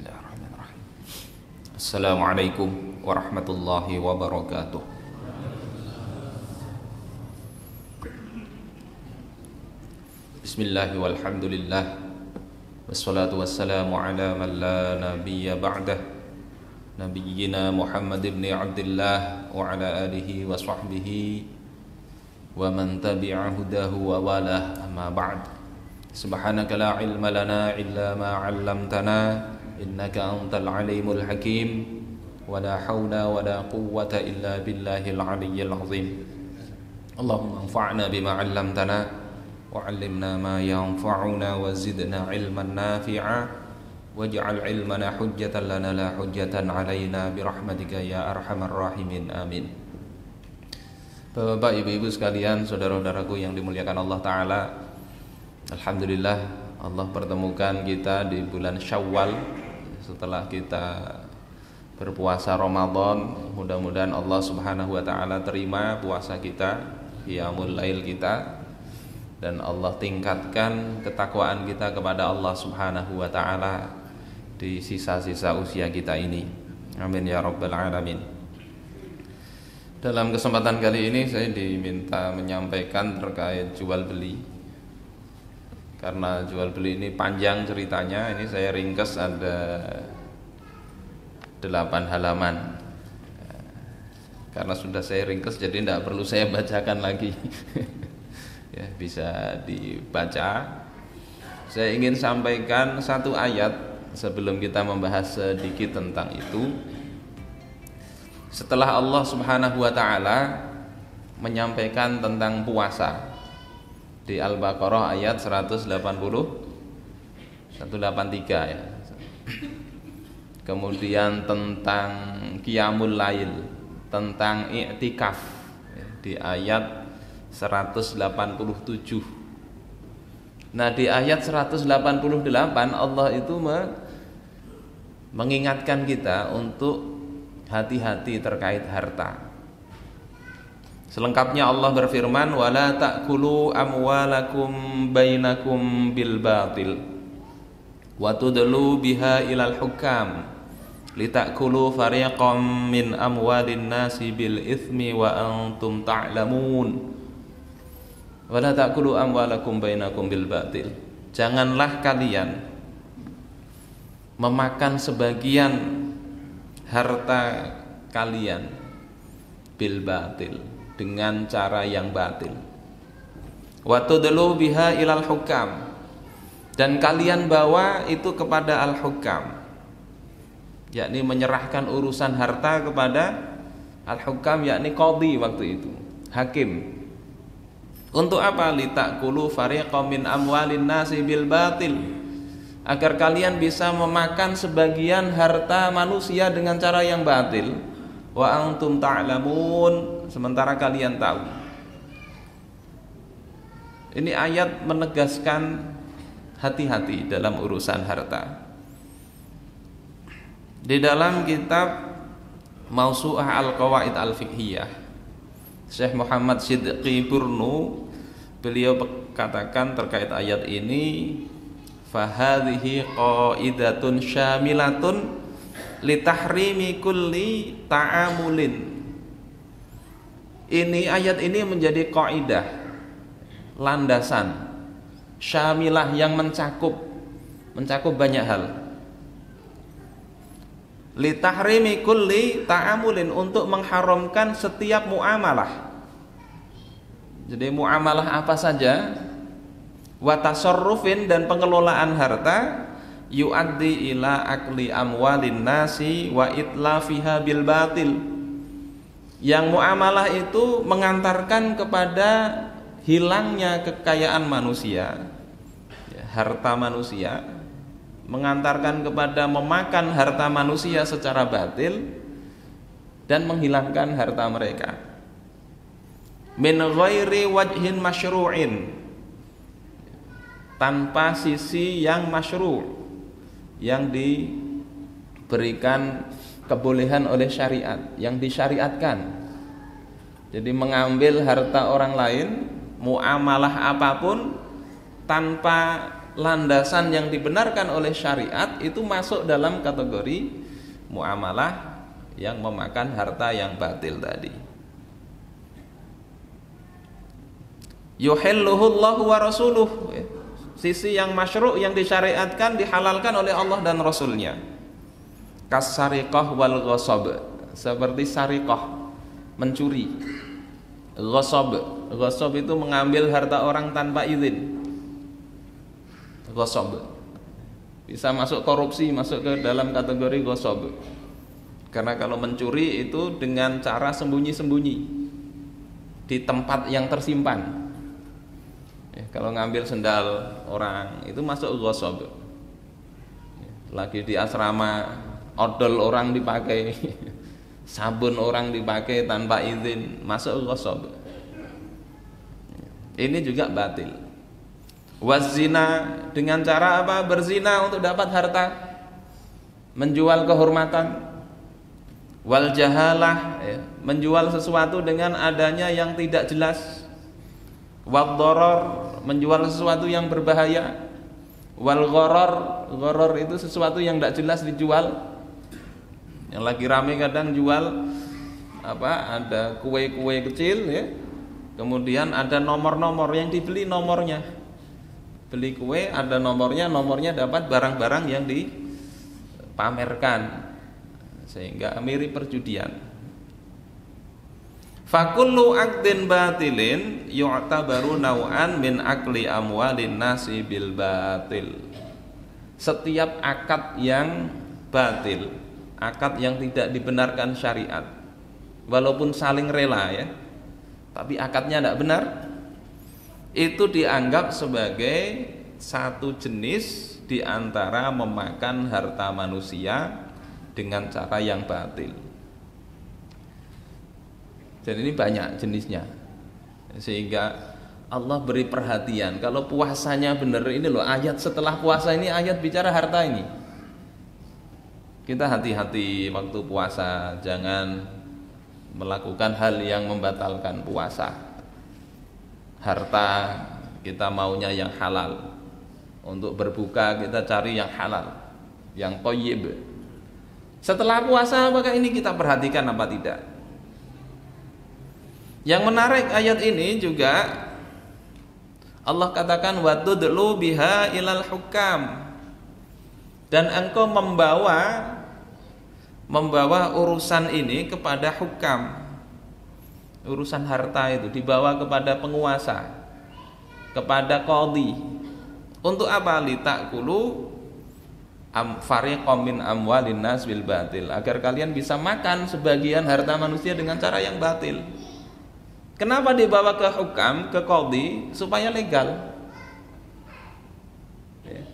Bismillahirrahmanirrahim. Assalamualaikum warahmatullahi wabarakatuh. Bismillah walhamdulillah wassalatu wassalamu ala man la nabiyya ba'dah nabiyyina Muhammad ibn Abdullah wa ala alihi wa sahbihi wa man tabi'a hudahu wa walah, amma ba'd. Subhanaka la ilma lana illa ma 'allamtana innaka antal alimul hakim wa la hawla wa la quwwata illa billahil aliyyil azim. Allahumma anfa'na bima 'allamtana wa 'allimna ma yanfa'una wa zidna ilman nafi'a waj'al ilmana hujjatan lana la hujjatan 'alaina birahmatika ya arhamar rahimin, amin. Bapak, ibu-ibu sekalian, saudara-saudaraku yang dimuliakan Allah Ta'ala, alhamdulillah Allah pertemukan kita di bulan Syawal setelah kita berpuasa Ramadan. Mudah-mudahan Allah Subhanahu wa Ta'ala terima puasa kita, qiyamul lail kita, dan Allah tingkatkan ketakwaan kita kepada Allah Subhanahu wa Ta'ala di sisa-sisa usia kita ini, amin ya rabbal alamin. Dalam kesempatan kali ini saya diminta menyampaikan terkait jual beli. Karena jual beli ini panjang ceritanya, ini saya ringkas ada 8 halaman. Karena sudah saya ringkas jadi tidak perlu saya bacakan lagi. Ya, bisa dibaca. Saya ingin sampaikan satu ayat sebelum kita membahas sedikit tentang itu. Setelah Allah Subhanahu wa Ta'ala menyampaikan tentang puasa di Al-Baqarah ayat 183 ya. Kemudian tentang qiyamul lail, tentang i'tikaf ya, di ayat 187. Nah, di ayat 188 Allah itu mengingatkan kita untuk hati-hati terkait harta. Selengkapnya Allah berfirman, wala ta'kulu amwalakum bainakum bil batil wa tudlu biha ilal hukam litakulu fariqam min amwalin nasi bil ithmi wa antum ta'lamun. Wala ta'kulu amwalakum bainakum bil batil. Janganlah kalian memakan sebagian harta kalian bil batil, dengan cara yang batil. Wa tudlu biha ilal hukam, dan kalian bawa itu kepada al-hukam, yakni menyerahkan urusan harta kepada al-hukam, yakni qadhi waktu itu, hakim. Untuk apa? Litakulu fariqam min amwalin nasi bil batil, agar kalian bisa memakan sebagian harta manusia dengan cara yang batil. Wa antum ta'lamun, sementara kalian tahu. Ini ayat menegaskan hati-hati dalam urusan harta. Di dalam kitab Mausu'ah Al-Qawaid Al-Fiqhiyah, Syekh Muhammad Siddiqi Burnu, beliau katakan terkait ayat ini, fahadhihi qaidatun syamilatun litahrimi kulli ta'amulin. Ini ayat ini menjadi kaidah, landasan syamilah yang mencakup banyak hal. Litahrimi kulli ta'amulin, untuk mengharamkan setiap muamalah. Jadi muamalah apa saja, wa tasarrufin, dan pengelolaan harta, yu'addi ila akli amwalin nasi wa itlafiha bil batil, yang muamalah itu mengantarkan kepada hilangnya kekayaan manusia, ya, harta manusia, mengantarkan kepada memakan harta manusia secara batil dan menghilangkan harta mereka, min ghairi wajhin masyru'in, tanpa sisi yang masyru', yang diberikan kebolehan oleh syariat, yang disyariatkan. Jadi mengambil harta orang lain, muamalah apapun, tanpa landasan yang dibenarkan oleh syariat itu masuk dalam kategori muamalah yang memakan harta yang batil tadi. Yuhilluhu Allahu wa rasuluh, sisi yang masyru' yang disyariatkan, dihalalkan oleh Allah dan Rasulnya. Kasariqah wal ghasab, seperti sariqah, mencuri. Ghasab itu mengambil harta orang tanpa izin. Ghasab bisa masuk korupsi, masuk ke dalam kategori ghasab. Karena kalau mencuri itu dengan cara sembunyi-sembunyi di tempat yang tersimpan. Kalau ngambil sendal orang itu masuk ghasab. Lagi di asrama, odol orang dipakai, sabun orang dipakai tanpa izin, masuk ghasab. Ini juga batil. Wazina, dengan cara apa? Berzina untuk dapat harta, menjual kehormatan. Wal jahalah, menjual sesuatu dengan adanya yang tidak jelas. Wal doror, menjual sesuatu yang berbahaya. Wal gharar itu sesuatu yang tidak jelas dijual. Yang lagi rame kadang jual apa? Ada kue-kue kecil, ya. Kemudian ada nomor-nomor yang dibeli, nomornya. Beli kue ada nomornya dapat barang-barang yang dipamerkan, sehingga mirip perjudian. Fakullu aqdin batilin yu'tabaru naw'an min akli amwalin nasi bil batil. Setiap akad yang batil, akad yang tidak dibenarkan syariat, walaupun saling rela, ya, tapi akadnya tidak benar, itu dianggap sebagai satu jenis di antara memakan harta manusia dengan cara yang batil. Dan ini banyak jenisnya, sehingga Allah beri perhatian. Kalau puasanya benar, ini loh ayat setelah puasa ini, ayat bicara harta ini. Kita hati-hati waktu puasa, jangan melakukan hal yang membatalkan puasa. Harta kita maunya yang halal. Untuk berbuka kita cari yang halal, yang thayyib. Setelah puasa apakah ini kita perhatikan apa tidak? Yang menarik ayat ini juga Allah katakan wa tudlu biha ilal hukam, dan engkau membawa urusan ini kepada hukam. Urusan harta itu dibawa kepada penguasa, kepada qadhi. Untuk apa? Litakulu fariqam min amwalin nas bil batil, agar kalian bisa makan sebagian harta manusia dengan cara yang batil. Kenapa dibawa ke hukam, ke qadhi? Supaya legal, ya,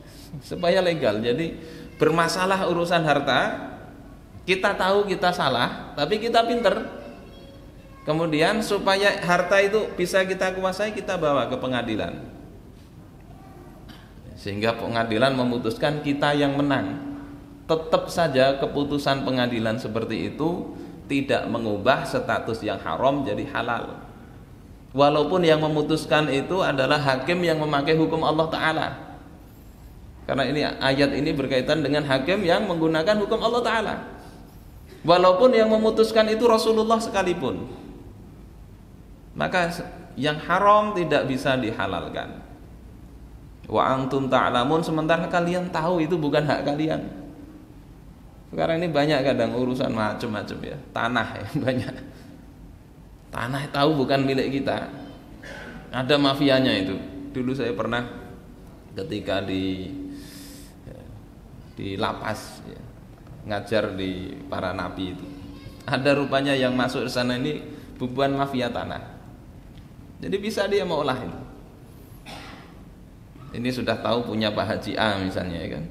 supaya legal. Jadi bermasalah urusan harta, kita tahu kita salah, tapi kita pinter. Kemudian supaya harta itu bisa kita kuasai, kita bawa ke pengadilan, sehingga pengadilan memutuskan kita yang menang. Tetap saja keputusan pengadilan seperti itu tidak mengubah status yang haram jadi halal, walaupun yang memutuskan itu adalah hakim yang memakai hukum Allah Ta'ala. Karena ini ayat ini berkaitan dengan hakim yang menggunakan hukum Allah Ta'ala, walaupun yang memutuskan itu Rasulullah sekalipun. Maka yang haram tidak bisa dihalalkan. Wa antum ta'lamun, sementara kalian tahu itu bukan hak kalian. Sekarang ini banyak kadang urusan macam-macam, ya. Tanah, ya, banyak. Tanah tahu bukan milik kita. Ada mafianya itu. Dulu saya pernah ketika di lapas, ya, ngajar di para nabi itu. Ada rupanya yang masuk ke sana ini bubuan mafia tanah. Jadi bisa dia mau olah itu. Ini sudah tahu punya Pak Haji A misalnya, ya kan.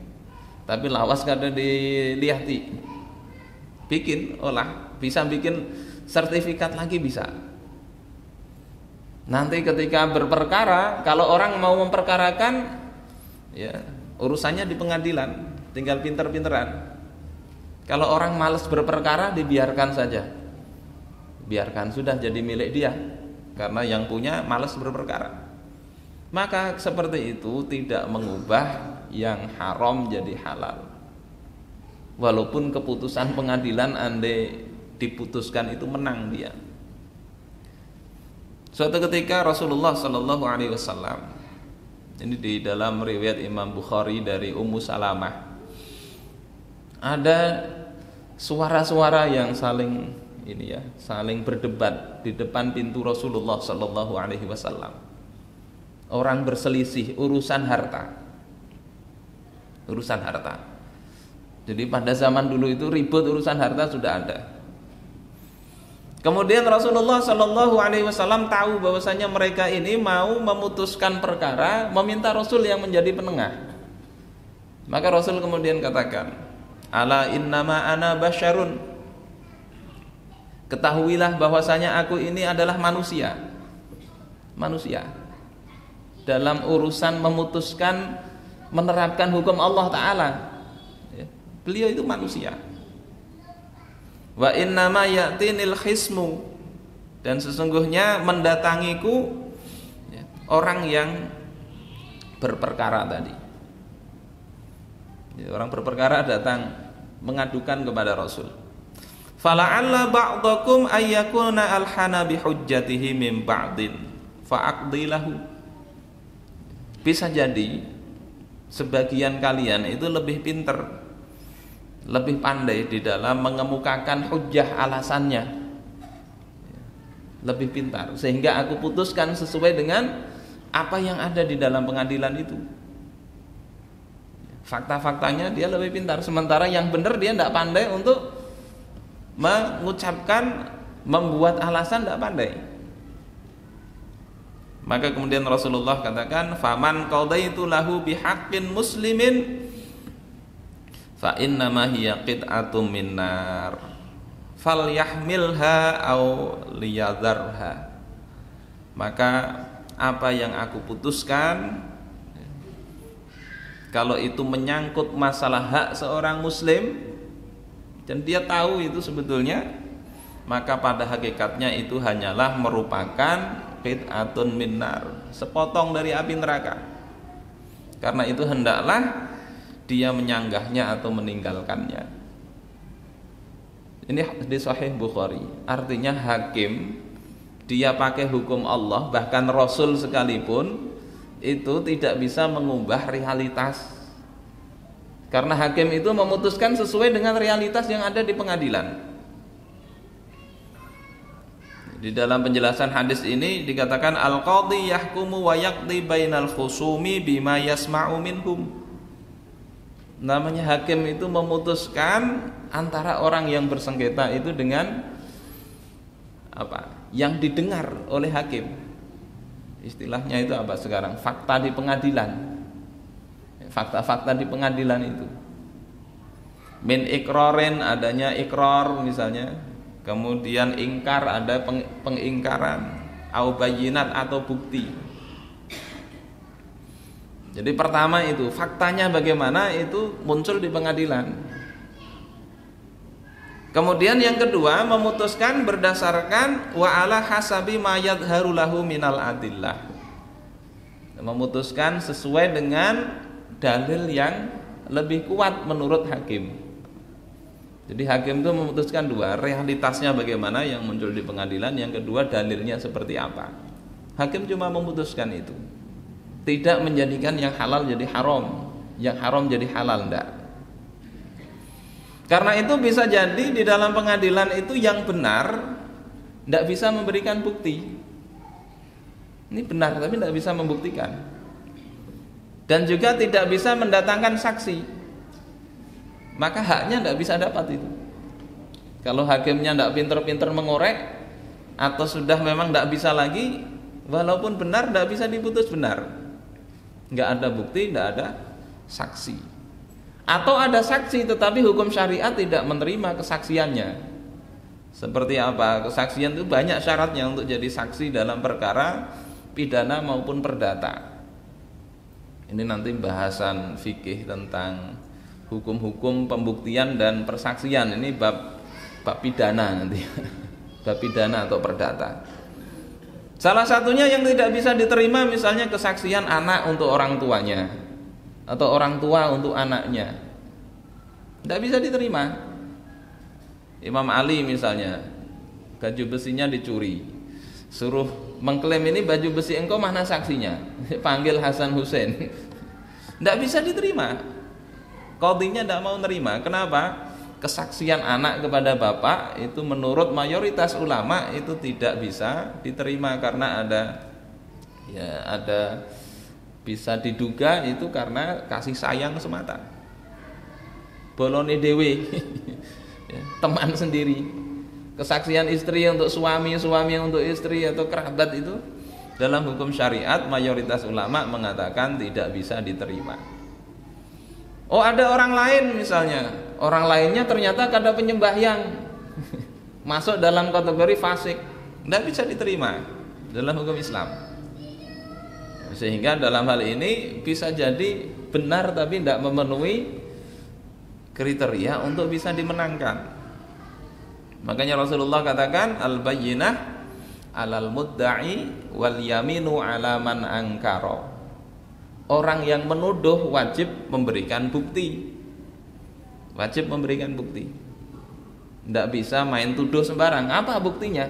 Tapi lawas kada dilihati. Bikin olah, bisa bikin sertifikat lagi bisa. Nanti ketika berperkara, kalau orang mau memperkarakan, ya urusannya di pengadilan, tinggal pinter-pinteran. Kalau orang malas berperkara, dibiarkan saja. Biarkan, sudah jadi milik dia. Karena yang punya malas berperkara. Maka seperti itu tidak mengubah yang haram jadi halal. Walaupun keputusan pengadilan andai diputuskan itu menang dia. Suatu ketika Rasulullah Shallallahu Alaihi Wasallam, ini di dalam riwayat Imam Bukhari dari Ummu Salamah, ada suara-suara yang saling berdebat di depan pintu Rasulullah Shallallahu Alaihi Wasallam. Orang berselisih urusan harta. Jadi pada zaman dulu itu ribut urusan harta sudah ada. Kemudian Rasulullah Shallallahu Alaihi Wasallam tahu bahwasanya mereka ini mau memutuskan perkara, meminta Rasul yang menjadi penengah. Maka Rasul kemudian katakan, ala innama ana basyarun. Ketahuilah bahwasanya aku ini adalah manusia. Dalam urusan memutuskan menerapkan hukum Allah Ta'ala, beliau itu manusia. Wa innama ya'tinil khismu, dan sesungguhnya mendatangiku orang yang berperkara tadi. Orang berperkara datang mengadukan kepada Rasul. Fala'alla ba'dakum ayyakuna alhana bihujjatihi min ba'din fa'aqdilahu. Bisa jadi sebagian kalian itu lebih pinter, lebih pandai di dalam mengemukakan hujjah alasannya, lebih pintar, sehingga aku putuskan sesuai dengan apa yang ada di dalam pengadilan itu. Fakta-faktanya dia lebih pintar, sementara yang benar dia tidak pandai untuk mengucapkan, membuat alasan, tidak pandai. Maka kemudian Rasulullah katakan, faman qadaitu lahu bihaqqin muslimin fa innama hiya qit'atum minnar falyahmilha aw liyadharha. Maka apa yang aku putuskan, kalau itu menyangkut masalah hak seorang muslim dan dia tahu itu sebetulnya, maka pada hakikatnya itu hanyalah merupakan qit'atun minnar, sepotong dari api neraka. Karena itu hendaklah dia menyanggahnya atau meninggalkannya. Ini di Sahih Bukhari. Artinya hakim dia pakai hukum Allah, bahkan Rasul sekalipun itu tidak bisa mengubah realitas. Karena hakim itu memutuskan sesuai dengan realitas yang ada di pengadilan. Di dalam penjelasan hadis ini dikatakan al-qadhi yahkumu wa yaqdi bainal khusumi bima yasma'u minhum. Namanya hakim itu memutuskan antara orang yang bersengketa itu dengan apa? Yang didengar oleh hakim. Istilahnya itu apa sekarang? Fakta di pengadilan. Fakta-fakta di pengadilan itu. Min iqrarin, adanya iqrar misalnya. Kemudian ingkar, ada pengingkaran, au bayyinat atau bukti. Jadi pertama itu faktanya bagaimana itu muncul di pengadilan. Kemudian yang kedua memutuskan berdasarkan wa ala hasabi ma yadharu lahu minal adillah. Memutuskan sesuai dengan dalil yang lebih kuat menurut hakim. Jadi hakim itu memutuskan dua, realitasnya bagaimana yang muncul di pengadilan, yang kedua dalilnya seperti apa. Hakim cuma memutuskan itu, tidak menjadikan yang halal jadi haram, yang haram jadi halal, enggak. Karena itu bisa jadi di dalam pengadilan itu yang benar enggak bisa memberikan bukti. Ini benar tapi enggak bisa membuktikan. Dan juga tidak bisa mendatangkan saksi. Maka haknya tidak bisa dapat itu. Kalau hakimnya tidak pinter-pinter mengorek, atau sudah memang tidak bisa lagi, walaupun benar tidak bisa diputus benar. Nggak ada bukti, tidak ada saksi. Atau ada saksi tetapi hukum syariat tidak menerima kesaksiannya. Seperti apa? Kesaksian itu banyak syaratnya untuk jadi saksi dalam perkara pidana maupun perdata. Ini nanti bahasan fikih tentang hukum-hukum pembuktian dan persaksian. Ini bab pidana nanti. Bab pidana atau perdata. Salah satunya yang tidak bisa diterima misalnya kesaksian anak untuk orang tuanya atau orang tua untuk anaknya. Tidak bisa diterima. Imam Ali misalnya, baju besinya dicuri. Suruh mengklaim ini baju besi engkau, mana saksinya? Panggil Hasan Hussein. Tidak bisa diterima. Qadhinya tidak mau nerima. Kenapa? Kesaksian anak kepada bapak itu menurut mayoritas ulama itu tidak bisa diterima karena ada bisa diduga itu karena kasih sayang semata. Bolone dewe teman sendiri. Kesaksian istri untuk suami, suami untuk istri atau kerabat itu dalam hukum syariat mayoritas ulama mengatakan tidak bisa diterima. Oh, ada orang lain misalnya, orang lainnya ternyata kada penyembahyang, masuk dalam kategori fasik, tidak bisa diterima dalam hukum Islam. Sehingga dalam hal ini bisa jadi benar tapi tidak memenuhi kriteria untuk bisa dimenangkan. Makanya Rasulullah katakan al-bayyinah alal mudda'i wal yaminu ala man angkara. Orang yang menuduh wajib memberikan bukti. Wajib memberikan bukti. Tidak bisa main tuduh sembarang. Apa buktinya?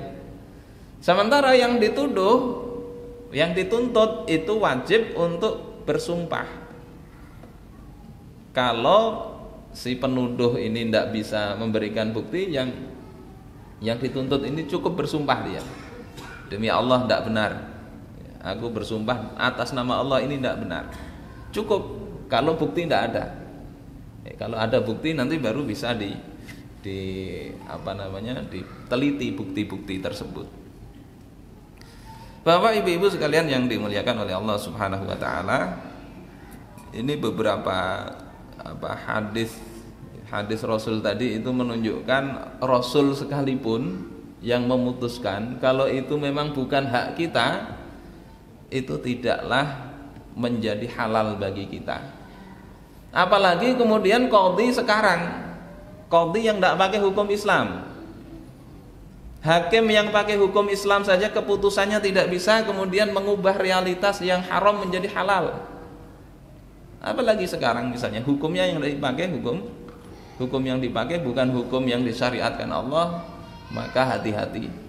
Sementara yang dituduh, yang dituntut itu wajib untuk bersumpah. Kalau si penuduh ini tidak bisa memberikan bukti, yang dituntut ini cukup bersumpah dia. Demi Allah tidak benar. Aku bersumpah atas nama Allah ini tidak benar. Cukup kalau bukti tidak ada. Kalau ada bukti nanti baru bisa diteliti bukti-bukti tersebut. Bapak ibu-ibu sekalian yang dimuliakan oleh Allah Subhanahu wa taala, ini beberapa hadis Rasul tadi itu menunjukkan Rasul sekalipun yang memutuskan kalau itu memang bukan hak kita, itu tidaklah menjadi halal bagi kita. Apalagi kemudian qadhi sekarang, qadhi yang tidak pakai hukum Islam, hakim yang pakai hukum Islam saja keputusannya tidak bisa kemudian mengubah realitas yang haram menjadi halal. Apalagi sekarang misalnya hukumnya yang dipakai hukum yang dipakai bukan hukum yang disyariatkan Allah, maka hati-hati.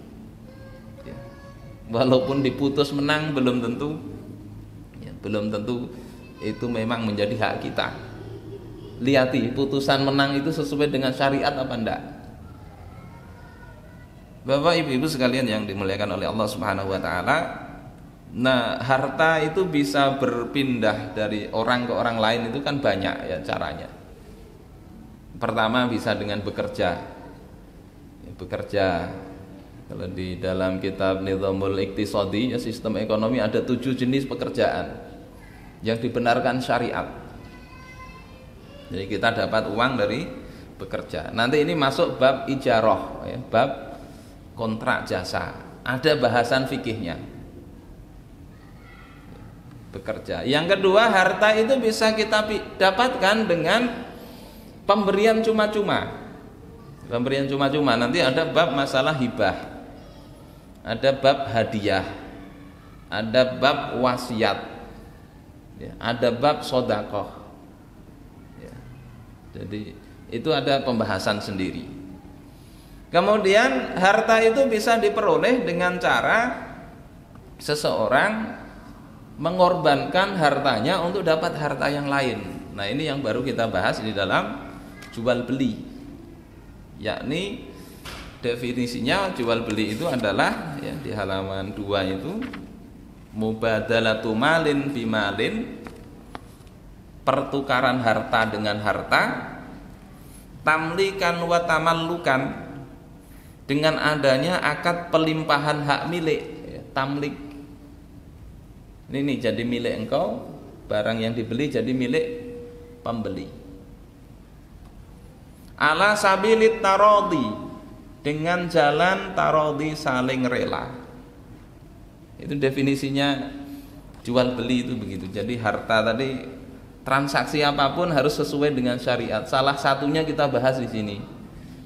Walaupun diputus menang belum tentu itu memang menjadi hak kita. Lihati putusan menang itu sesuai dengan syariat apa enggak. Bapak ibu-ibu sekalian yang dimuliakan oleh Allah Subhanahu wa taala, nah harta itu bisa berpindah dari orang ke orang lain itu kan banyak ya caranya. Pertama bisa dengan bekerja. Kalau di dalam kitab Nizamul Iqtisadi, ya sistem ekonomi, ada 7 jenis pekerjaan yang dibenarkan syariat. Jadi kita dapat uang dari bekerja. Nanti ini masuk bab ijarah, ya, bab kontrak jasa. Ada bahasan fikihnya. Bekerja. Yang kedua, harta itu bisa kita dapatkan dengan pemberian cuma-cuma. Pemberian cuma-cuma, nanti ada bab masalah hibah. Ada bab hadiah, ada bab wasiat, ya, ada bab sodakoh, ya. Jadi itu ada pembahasan sendiri. Kemudian harta itu bisa diperoleh dengan cara seseorang mengorbankan hartanya untuk dapat harta yang lain. Nah ini yang baru kita bahas di dalam jual beli, yakni definisinya jual beli itu adalah ya, di halaman 2 itu mubadalatu malin bimalin, pertukaran harta dengan harta, tamlikan wa tamallukan, dengan adanya akad pelimpahan hak milik, ya, tamlik. Ini jadi milik engkau, barang yang dibeli jadi milik pembeli. Ala sabilit taradi, dengan jalan tarodi, saling rela. Itu definisinya jual beli itu begitu. Jadi harta tadi, transaksi apapun harus sesuai dengan syariat. Salah satunya kita bahas di sini.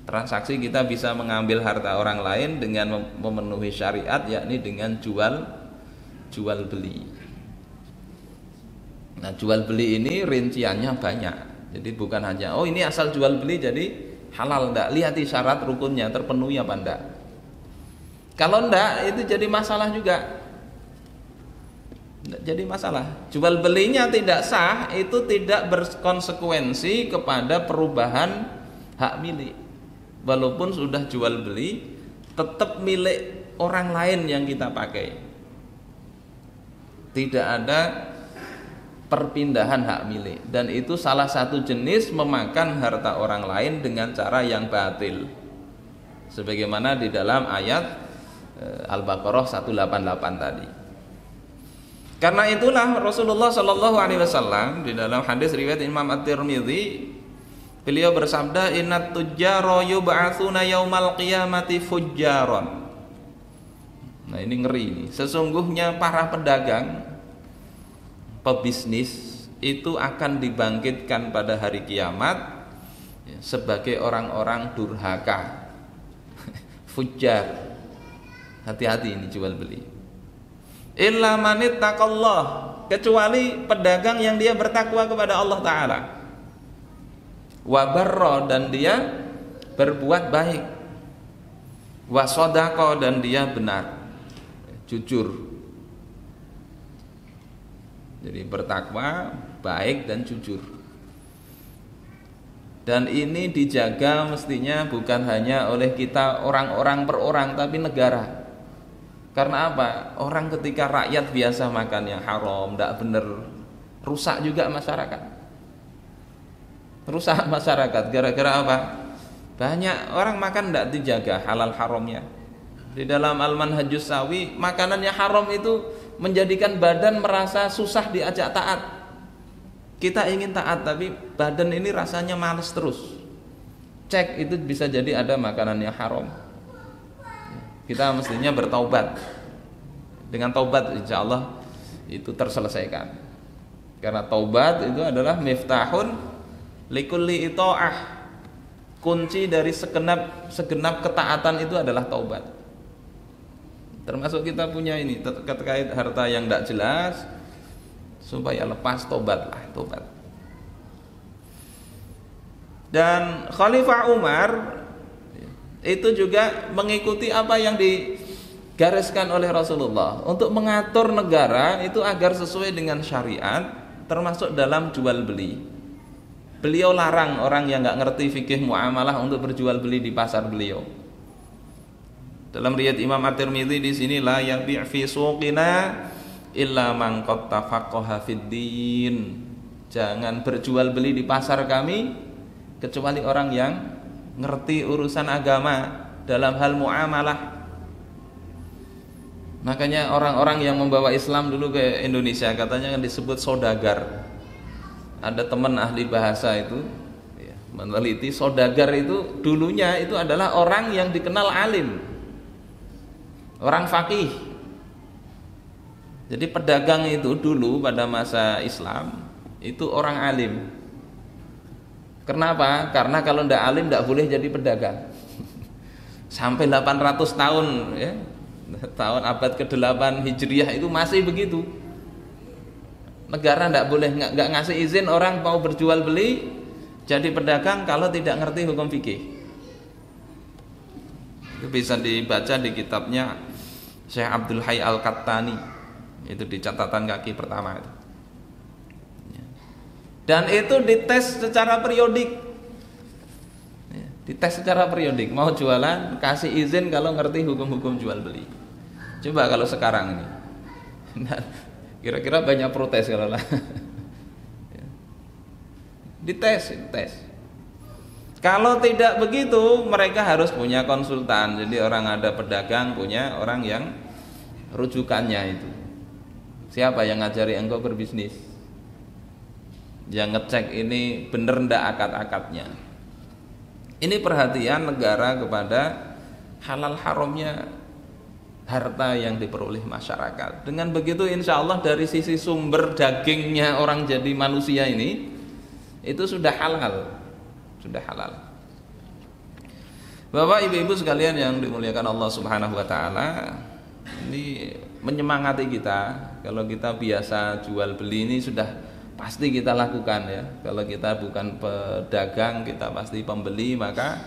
Transaksi kita bisa mengambil harta orang lain dengan memenuhi syariat, yakni dengan jual beli. Nah, jual beli ini rinciannya banyak. Jadi bukan hanya ini asal jual beli jadi halal, enggak. Lihati syarat rukunnya terpenuhi apa enggak. Kalau enggak, itu jadi masalah juga. Enggak jadi masalah. Jual belinya tidak sah, itu tidak berkonsekuensi kepada perubahan hak milik. Walaupun sudah jual beli, tetap milik orang lain yang kita pakai. Tidak ada perpindahan hak milik, dan itu salah satu jenis memakan harta orang lain dengan cara yang batil. Sebagaimana di dalam ayat Al-Baqarah 188 tadi. Karena itulah Rasulullah Shallallahu alaihi wasallam di dalam hadis riwayat Imam At-Tirmidzi, beliau bersabda, innat tujjara yub'atsuna yaumal qiyamati fujjaron. Nah, ini ngeri ini. Sesungguhnya para pedagang, pebisnis itu akan dibangkitkan pada hari kiamat sebagai orang-orang durhaka. Fujjar. Hati-hati ini jual beli. Illa manittaqallah, kecuali pedagang yang dia bertakwa kepada Allah Ta'ala. Wabarro, dan dia berbuat baik. Wasodako, dan dia benar, jujur. Jadi bertakwa, baik dan jujur. Dan ini dijaga mestinya bukan hanya oleh kita orang-orang per orang, tapi negara. Karena apa? Orang ketika rakyat biasa makan yang haram, tidak benar, rusak juga masyarakat. Rusak masyarakat gara-gara apa? Banyak orang makan tidak dijaga halal haramnya. Di dalam Al-Manhajus Sawi, makanannya haram itu menjadikan badan merasa susah diajak taat. Kita ingin taat tapi badan ini rasanya malas terus. Cek, itu bisa jadi ada makanannya haram. Kita mestinya bertaubat. Dengan taubat insya Allah itu terselesaikan. Karena taubat itu adalah miftahun likulli ito'ah. Kunci dari segenap ketaatan itu adalah taubat. Termasuk kita punya ini terkait harta yang tidak jelas, supaya lepas, tobatlah, tobat. Dan Khalifah Umar itu juga mengikuti apa yang digariskan oleh Rasulullah untuk mengatur negara itu agar sesuai dengan syariat, termasuk dalam jual beli. Beliau larang orang yang nggak ngerti fikih muamalah untuk berjual beli di pasar beliau. Dalam riwayat Imam At-Tirmidzi di sini, la yabi' fi suqina illa man qad tafaqqaha fid din. Jangan berjual beli di pasar kami kecuali orang yang ngerti urusan agama dalam hal muamalah. Makanya orang-orang yang membawa Islam dulu ke Indonesia katanya kan disebut saudagar. Ada teman ahli bahasa itu meneliti saudagar itu dulunya itu adalah orang yang dikenal alim, orang faqih. Jadi pedagang itu dulu pada masa Islam itu orang alim. Kenapa? Karena kalau tidak alim tidak boleh jadi pedagang. Sampai 800 tahun ya, tahun abad ke-8 Hijriah itu masih begitu. Negara tidak boleh, nggak ngasih izin orang mau berjual beli jadi pedagang kalau tidak ngerti hukum fikih. Itu bisa dibaca di kitabnya Syekh Abdul Hayy Al-Qattani, itu di catatan kaki pertama itu. Dan itu dites secara periodik. Dites secara periodik, mau jualan kasih izin kalau ngerti hukum-hukum jual beli. Coba kalau sekarang ini, kira-kira banyak protes kalau lah. Dites. Kalau tidak begitu, mereka harus punya konsultan. Jadi orang ada pedagang punya orang yang rujukannya itu. Siapa yang ngajari engkau berbisnis? Yang ngecek ini bener ndak akad-akadnya. Ini perhatian negara kepada halal haramnya harta yang diperoleh masyarakat. Dengan begitu insya Allah dari sisi sumber dagingnya orang jadi manusia ini itu sudah halal. Sudah halal. Bapak ibu-ibu sekalian yang dimuliakan Allah Subhanahu wa taala, ini menyemangati kita. Kalau kita biasa jual beli ini sudah pasti kita lakukan ya. Kalau kita bukan pedagang, kita pasti pembeli, maka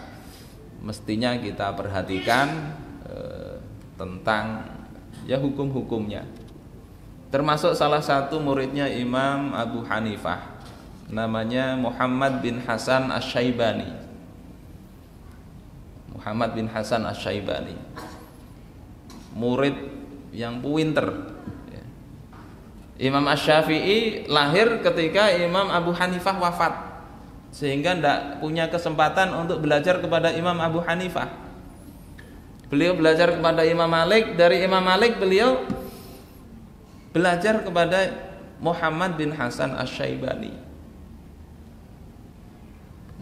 mestinya kita perhatikan tentang ya hukum-hukumnya. Termasuk salah satu muridnya Imam Abu Hanifah, namanya Muhammad bin Hasan Asy-Syaibani. Muhammad bin Hasan Asy-Syaibani, murid yang pinter. Imam Asy-Syafi'i lahir ketika Imam Abu Hanifah wafat, sehingga tidak punya kesempatan untuk belajar kepada Imam Abu Hanifah. Beliau belajar kepada Imam Malik, dari Imam Malik beliau belajar kepada Muhammad bin Hasan Asy-Syaibani,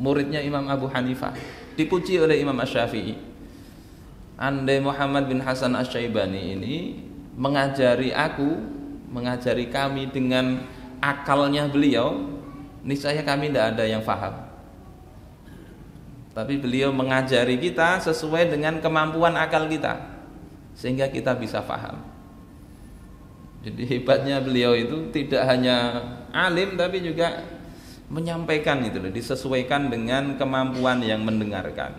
muridnya Imam Abu Hanifah. Dipuji oleh Imam Asy-Syafi'i, andai Muhammad bin Hasan Asy-Syaibani ini mengajari kami dengan akalnya beliau, niscaya kami tidak ada yang faham. Tapi beliau mengajari kita sesuai dengan kemampuan akal kita, sehingga kita bisa faham. Jadi hebatnya beliau itu tidak hanya alim, tapi juga menyampaikan itu loh, disesuaikan dengan kemampuan yang mendengarkan.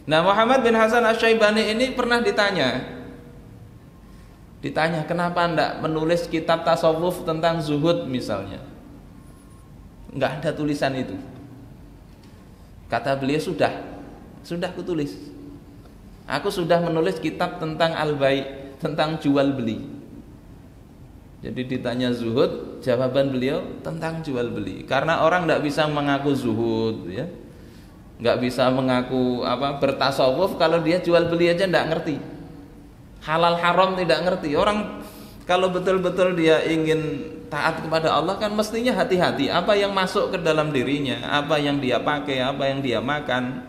Nah, Muhammad bin Hasan Asy-Syaibani ini pernah ditanya kenapa enggak menulis kitab tasawuf tentang zuhud misalnya. Enggak ada tulisan itu. Kata beliau, sudah kutulis. Aku sudah menulis kitab tentang al-bai', tentang jual beli. Jadi ditanya zuhud, jawaban beliau tentang jual beli. Karena orang tidak bisa mengaku zuhud, ya, nggak bisa mengaku bertasawuf kalau dia jual beli aja tidak ngerti. Halal haram tidak ngerti. Orang kalau betul-betul dia ingin taat kepada Allah kan mestinya hati-hati apa yang masuk ke dalam dirinya, apa yang dia pakai, apa yang dia makan,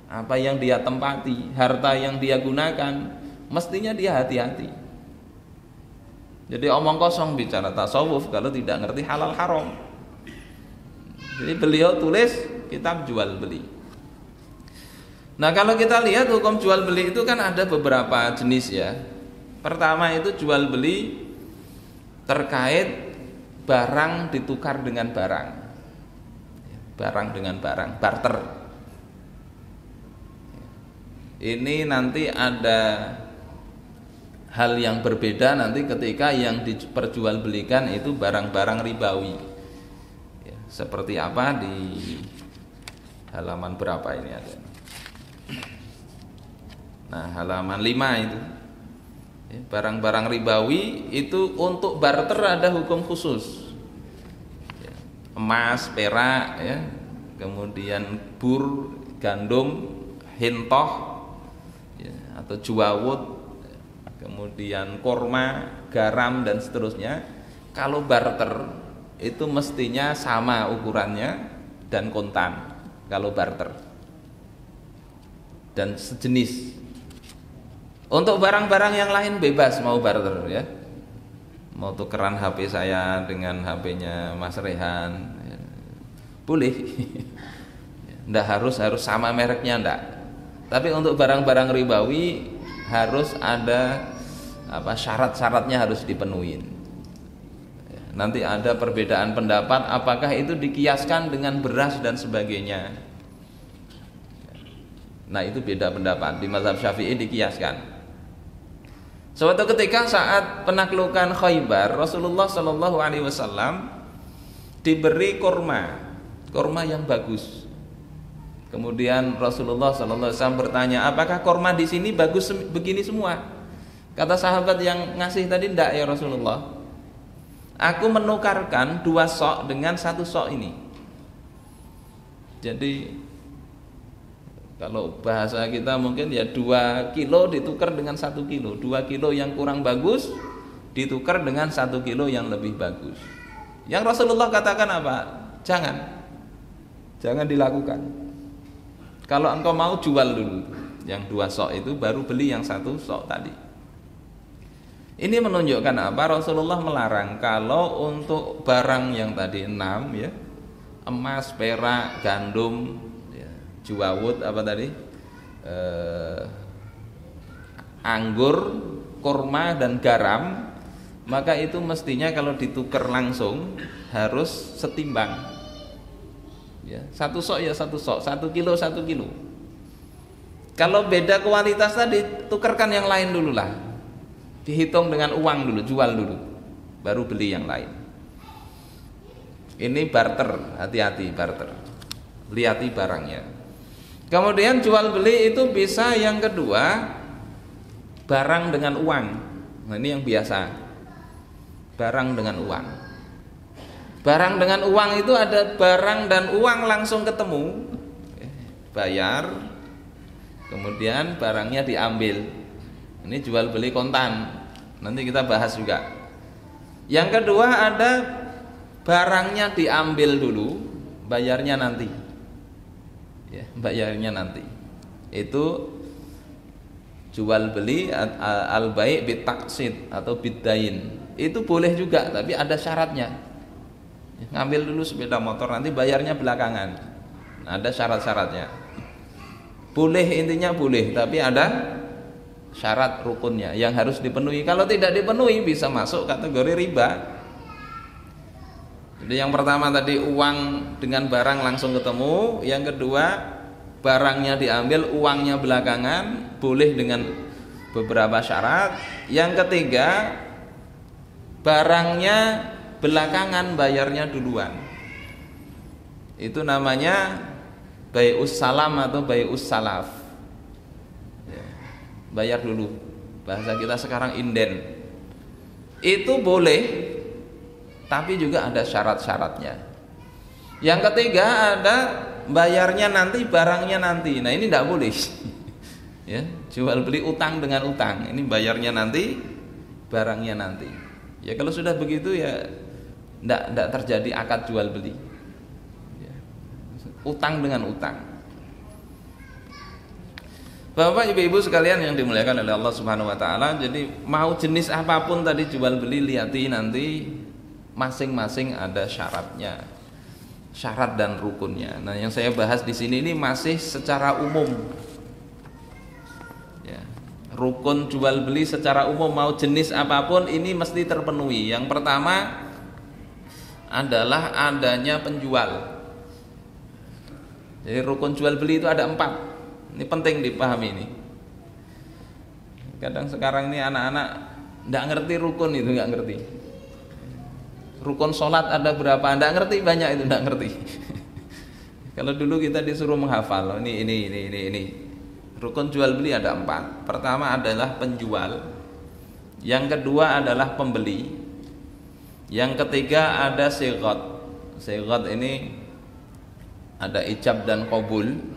apa yang dia tempati, harta yang dia gunakan, mestinya dia hati-hati. Jadi omong kosong bicara tasawuf kalau tidak ngerti halal haram. Jadi beliau tulis kitab jual beli. Nah, kalau kita lihat hukum jual beli itu kan ada beberapa jenis ya. Pertama itu jual beli terkait barang ditukar dengan barang. Barang dengan barang, barter. Ini nanti ada hal yang berbeda nanti ketika yang diperjualbelikan itu barang-barang ribawi ya, seperti apa di halaman berapa ini ada. Nah, halaman 5 itu ya, barang-barang ribawi itu untuk barter ada hukum khusus ya, emas, perak ya, kemudian bur, gandum, hintoh ya, atau juawut, kemudian korma, garam dan seterusnya. Kalau barter itu mestinya sama ukurannya dan kontan kalau barter dan sejenis. Untuk barang-barang yang lain bebas mau barter ya, mau tukeran HP saya dengan HP-nya Mas Rehan ya, boleh. Nggak harus sama mereknya, enggak. Tapi untuk barang-barang ribawi harus ada syarat-syaratnya harus dipenuhi. Nanti ada perbedaan pendapat apakah itu dikiaskan dengan beras dan sebagainya. Nah, itu beda pendapat. Di mazhab Syafi'i dikiaskan. Suatu ketika saat penaklukan Khaybar, Rasulullah Shallallahu Alaihi Wasallam diberi korma yang bagus. Kemudian Rasulullah Sallallahu Alaihi Wasallam bertanya, apakah korma di sini bagus begini semua? Kata sahabat yang ngasih tadi, tidak ya Rasulullah. Aku menukarkan 2 sok dengan 1 sok ini. Jadi kalau bahasa kita mungkin ya 2 kilo ditukar dengan 1 kilo, 2 kilo yang kurang bagus ditukar dengan 1 kilo yang lebih bagus. Yang Rasulullah katakan apa? Jangan dilakukan. Kalau engkau mau jual dulu yang 2 sok itu, baru beli yang 1 sok tadi. Ini menunjukkan apa? Rasulullah melarang kalau untuk barang yang tadi 6 ya, emas, perak, gandum, ya, juawut apa tadi, anggur, kurma dan garam, maka itu mestinya kalau ditukar langsung harus setimbang. Ya, 1 sok ya 1 sok, 1 kilo 1 kilo. Kalau beda kualitas tadi, tukarkan yang lain dulu lah. Dihitung dengan uang dulu, jual dulu, baru beli yang lain. Ini barter, hati-hati barter. Lihati barangnya. Kemudian jual beli itu bisa yang kedua, barang dengan uang. Nah, ini yang biasa. Barang dengan uang. Barang dengan uang itu ada barang dan uang langsung ketemu. Bayar, kemudian barangnya diambil. Ini jual beli kontan. Nanti kita bahas juga. Yang kedua ada barangnya diambil dulu, bayarnya nanti. Ya, bayarnya nanti. Itu jual beli al-bai' bitaqsid atau biddain. Itu boleh juga, tapi ada syaratnya. Ngambil dulu sepeda motor, nanti bayarnya belakangan. Ada syarat-syaratnya. Boleh, intinya boleh, tapi ada syarat rukunnya yang harus dipenuhi. Kalau tidak dipenuhi bisa masuk kategori riba. Jadi yang pertama tadi uang dengan barang langsung ketemu, yang kedua barangnya diambil, uangnya belakangan, boleh dengan beberapa syarat. Yang ketiga barangnya belakangan, bayarnya duluan. Itu namanya bai'us salam atau bai'us salaf. Bayar dulu, bahasa kita sekarang inden. Itu boleh, tapi juga ada syarat-syaratnya. Yang ketiga ada bayarnya nanti, barangnya nanti. Nah, ini tidak boleh. Ya, jual beli utang dengan utang. Ini bayarnya nanti, barangnya nanti. Ya kalau sudah begitu ya tidak terjadi akad jual beli. Ya, utang dengan utang. Bapak Ibu sekalian yang dimuliakan oleh Allah Subhanahu wa taala, jadi mau jenis apapun tadi jual beli, lihati nanti masing-masing ada syaratnya. Syarat dan rukunnya. Nah, yang saya bahas di sini ini masih secara umum. Ya, rukun jual beli secara umum mau jenis apapun ini mesti terpenuhi. Yang pertama adalah adanya penjual. Jadi rukun jual beli itu ada 4. Ini penting dipahami ini. Kadang sekarang ini anak-anak tidak ngerti rukun itu, nggak ngerti. Rukun sholat ada berapa? Tidak ngerti, banyak itu tidak ngerti. Kalau dulu kita disuruh menghafal, ini. Rukun jual beli ada 4. Pertama adalah penjual. Yang kedua adalah pembeli. Yang ketiga ada sighot. Sighot ini ada ijab dan qabul.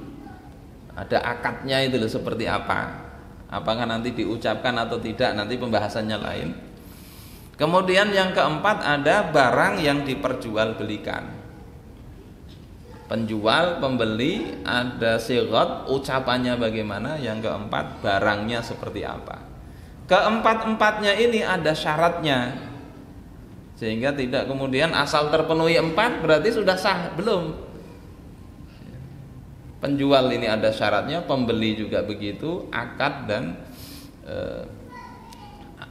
Ada akadnya itu loh, seperti apa. Apakah nanti diucapkan atau tidak, nanti pembahasannya lain. Kemudian yang keempat ada barang yang diperjualbelikan. Penjual, pembeli, ada sighot, ucapannya bagaimana. Yang keempat barangnya seperti apa. Keempat-empatnya ini ada syaratnya, sehingga tidak kemudian asal terpenuhi 4 berarti sudah sah, belum. Penjual ini ada syaratnya, pembeli juga begitu, akad dan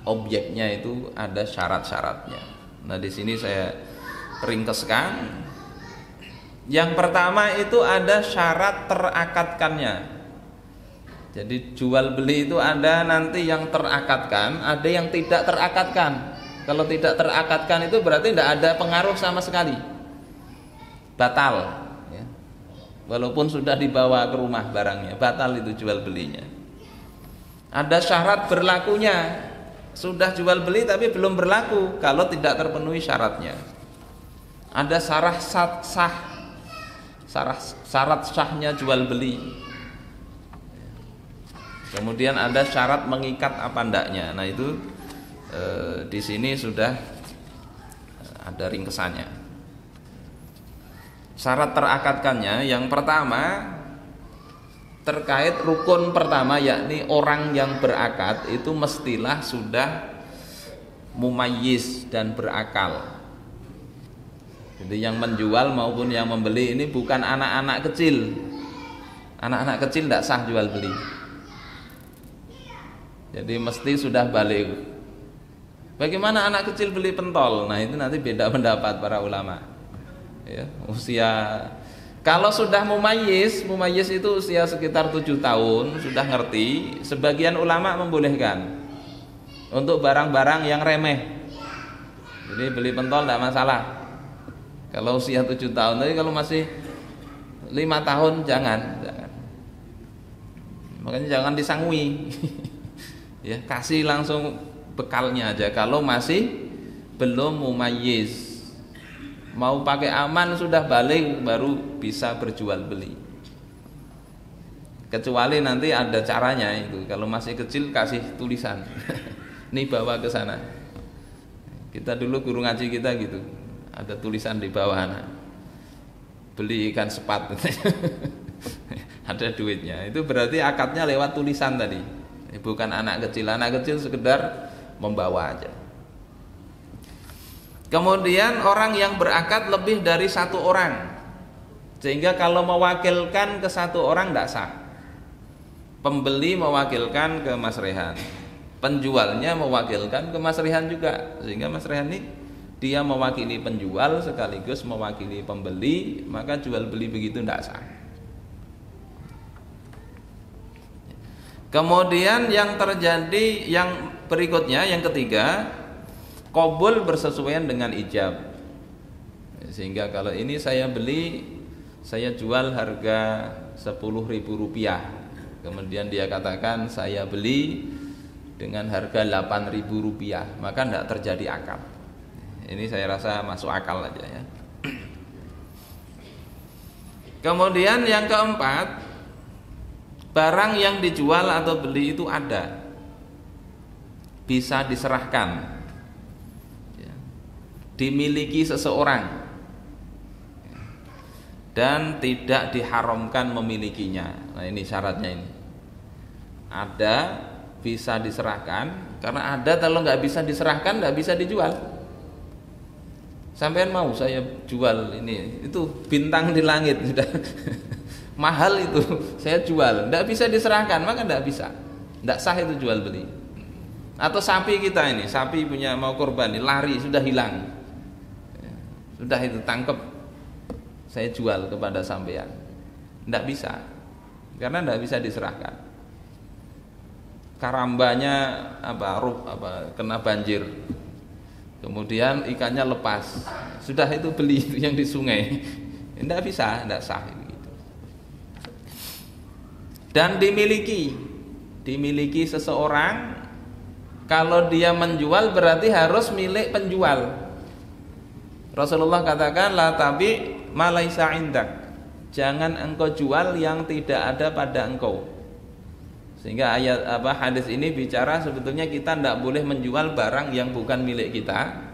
objeknya itu ada syarat-syaratnya. Nah, di sini saya ringkeskan. Yang pertama itu ada syarat terakadkannya. Jadi jual beli itu ada nanti yang terakadkan, ada yang tidak terakadkan. Kalau tidak terakadkan itu berarti tidak ada pengaruh sama sekali, batal. Walaupun sudah dibawa ke rumah barangnya, batal itu jual belinya. Ada syarat berlakunya. Sudah jual beli tapi belum berlaku kalau tidak terpenuhi syaratnya. Ada syarat sahnya jual beli. Kemudian ada syarat mengikat apa ndaknya. Nah, itu di sini sudah ada ringkesannya. Syarat terakadkannya yang pertama terkait rukun pertama, yakni orang yang berakad itu mestilah sudah mumayyiz dan berakal. Jadi yang menjual maupun yang membeli ini bukan anak-anak kecil. Anak-anak kecil tidak sah jual beli. Jadi mesti sudah balik. Bagaimana anak kecil beli pentol? Nah itu nanti beda pendapat para ulama. Ya, usia kalau sudah mumayyiz itu usia sekitar 7 tahun sudah ngerti. Sebagian ulama membolehkan untuk barang-barang yang remeh. Jadi beli pentol tidak masalah. Kalau usia 7 tahun, tapi kalau masih 5 tahun jangan. Makanya jangan disangui. Ya, kasih langsung bekalnya aja kalau masih belum mumayyiz. Mau pakai aman sudah balik baru bisa berjual beli. Kecuali nanti ada caranya itu. Kalau masih kecil kasih tulisan. Nih bawa ke sana. Kita dulu guru ngaji kita gitu. Ada tulisan di bawah, nah. Beli ikan sepat. Ada duitnya. Itu berarti akadnya lewat tulisan tadi. Bukan anak kecil sekedar membawa aja. Kemudian orang yang berakad lebih dari 1 orang, sehingga kalau mewakilkan ke 1 orang tidak sah. Pembeli mewakilkan ke Mas Rehan, penjualnya mewakilkan ke Mas Rehan juga, sehingga Mas Rehan ini dia mewakili penjual sekaligus mewakili pembeli, maka jual beli begitu tidak sah. Kemudian yang terjadi yang berikutnya, yang ketiga, qabul bersesuaian dengan ijab. Sehingga kalau ini saya beli, saya jual harga Rp10.000. Kemudian dia katakan saya beli dengan harga Rp8.000, maka tidak terjadi akad. Ini saya rasa masuk akal aja ya. Kemudian yang keempat, barang yang dijual atau beli itu ada, bisa diserahkan, ya, dimiliki seseorang, dan tidak diharamkan memilikinya. Nah ini syaratnya ini. Ada, bisa diserahkan, karena ada kalau nggak bisa diserahkan nggak bisa dijual. Sampean mau saya jual ini, itu bintang di langit sudah. Mahal itu saya jual, tidak bisa diserahkan, maka tidak bisa, tidak sah itu jual beli. Atau sapi kita ini, sapi punya mau korban, lari sudah hilang, sudah itu tangkep, saya jual kepada sampean, tidak bisa, karena tidak bisa diserahkan. Karambanya kena banjir, kemudian ikannya lepas, sudah itu beli itu yang di sungai, tidak bisa, tidak sah. Dan dimiliki seseorang, kalau dia menjual berarti harus milik penjual. Rasulullah katakan la tabi ma laisa indak, jangan engkau jual yang tidak ada pada engkau. Sehingga hadis ini bicara sebetulnya kita tidak boleh menjual barang yang bukan milik kita.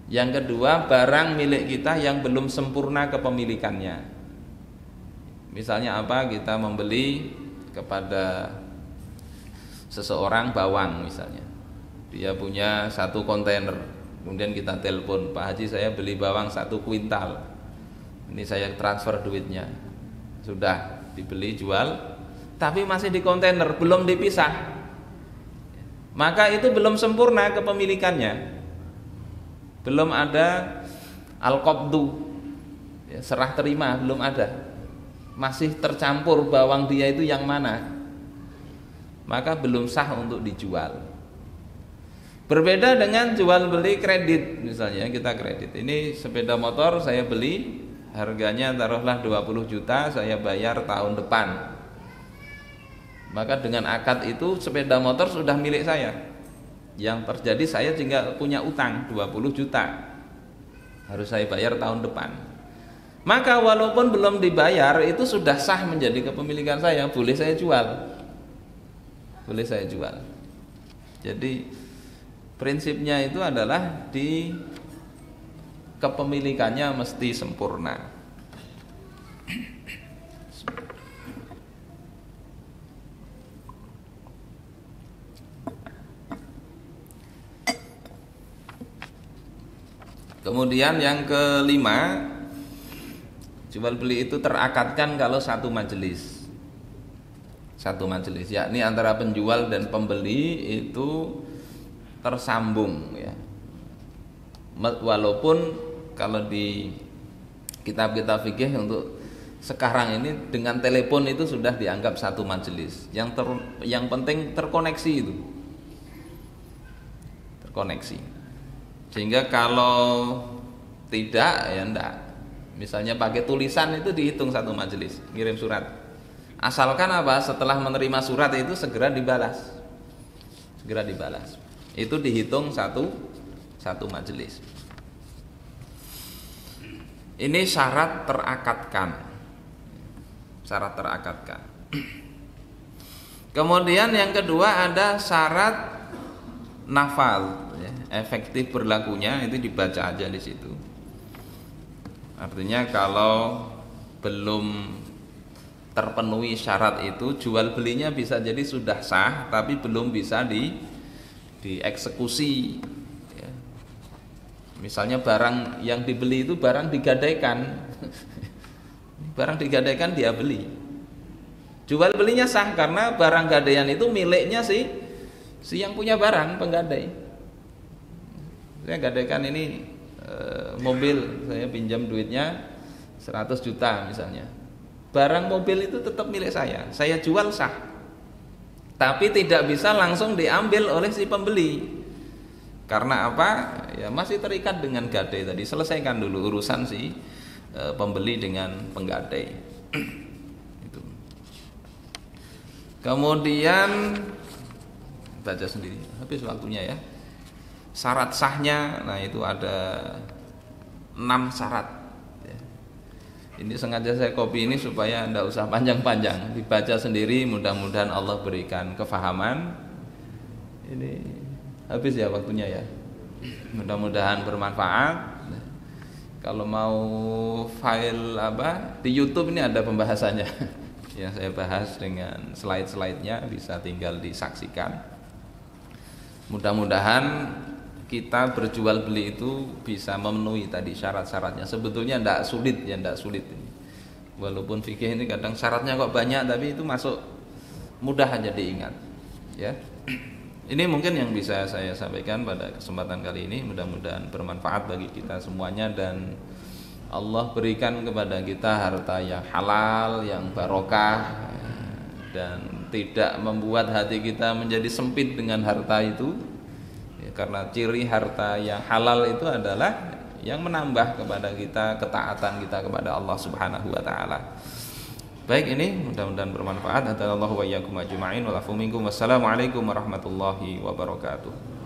Yang kedua, barang milik kita yang belum sempurna kepemilikannya. Misalnya kita membeli kepada seseorang bawang misalnya, dia punya 1 kontainer, kemudian kita telepon, Pak Haji saya beli bawang 1 kuintal, ini saya transfer duitnya, sudah dibeli jual, tapi masih di kontainer, belum dipisah, maka itu belum sempurna kepemilikannya, belum ada al-qabdu, ya, serah terima belum ada, masih tercampur bawang dia itu yang mana, maka belum sah untuk dijual. Berbeda dengan jual beli kredit, misalnya kita kredit, ini sepeda motor saya beli, harganya taruhlah 20 juta, saya bayar tahun depan, maka dengan akad itu sepeda motor sudah milik saya. Yang terjadi saya tinggal punya utang 20 juta, harus saya bayar tahun depan. Maka walaupun belum dibayar itu sudah sah menjadi kepemilikan saya, boleh saya jual. Boleh saya jual. Jadi prinsipnya itu adalah di kepemilikannya mesti sempurna. Kemudian yang kelima, jual beli itu terakadkan kalau 1 majelis. satu majelis, yakni antara penjual dan pembeli itu tersambung ya. Walaupun kalau di kitab-kitab fikih untuk sekarang ini dengan telepon itu sudah dianggap satu majelis. Yang penting terkoneksi itu. Terkoneksi. Sehingga kalau tidak ya enggak. Misalnya pakai tulisan itu dihitung satu majelis, ngirim surat. Asalkan apa? Setelah menerima surat itu segera dibalas. Segera dibalas. Itu dihitung satu majelis. Ini syarat terakadkan. Syarat terakadkan. Kemudian yang kedua ada syarat nafal, ya, efektif berlakunya itu dibaca aja di situ. Artinya kalau belum terpenuhi syarat itu jual belinya bisa jadi sudah sah tapi belum bisa dieksekusi. Ya. Misalnya barang yang dibeli itu barang digadaikan. Barang digadaikan dia beli. Jual belinya sah karena barang gadaian itu miliknya si yang punya barang, penggadai. Saya gadaikan ini mobil, saya pinjam duitnya 100 juta misalnya. Barang mobil itu tetap milik saya jual sah. Tapi tidak bisa langsung diambil oleh si pembeli. Karena apa? Ya masih terikat dengan gadai tadi. Selesaikan dulu urusan si pembeli dengan penggadai. Itu. Kemudian baca sendiri, habis waktunya ya. Syarat sahnya, nah itu ada 6 syarat. Ya. Ini sengaja saya copy ini supaya tidak usah panjang-panjang, dibaca sendiri. Mudah-mudahan Allah berikan kefahaman. Ini habis ya waktunya ya. Mudah-mudahan bermanfaat. Kalau mau file di YouTube ini ada pembahasannya yang saya bahas dengan slide-slide-nya, bisa tinggal disaksikan. Mudah-mudahan kita berjual beli itu bisa memenuhi tadi syarat-syaratnya. Sebetulnya tidak sulit ya, tidak sulit ini. Walaupun fikih ini kadang syaratnya kok banyak, tapi itu masuk mudah aja diingat. Ya. Ini mungkin yang bisa saya sampaikan pada kesempatan kali ini. Mudah-mudahan bermanfaat bagi kita semuanya dan Allah berikan kepada kita harta yang halal, yang barokah, dan tidak membuat hati kita menjadi sempit dengan harta itu. Ya, karena ciri harta yang halal itu adalah yang menambah kepada kita ketaatan kita kepada Allah Subhanahu wa taala. Baik, ini mudah-mudahan bermanfaat. Hadanallahu wa iyyakum ajma'in wa lafu minkum. Wassalamualaikum warahmatullahi wabarakatuh.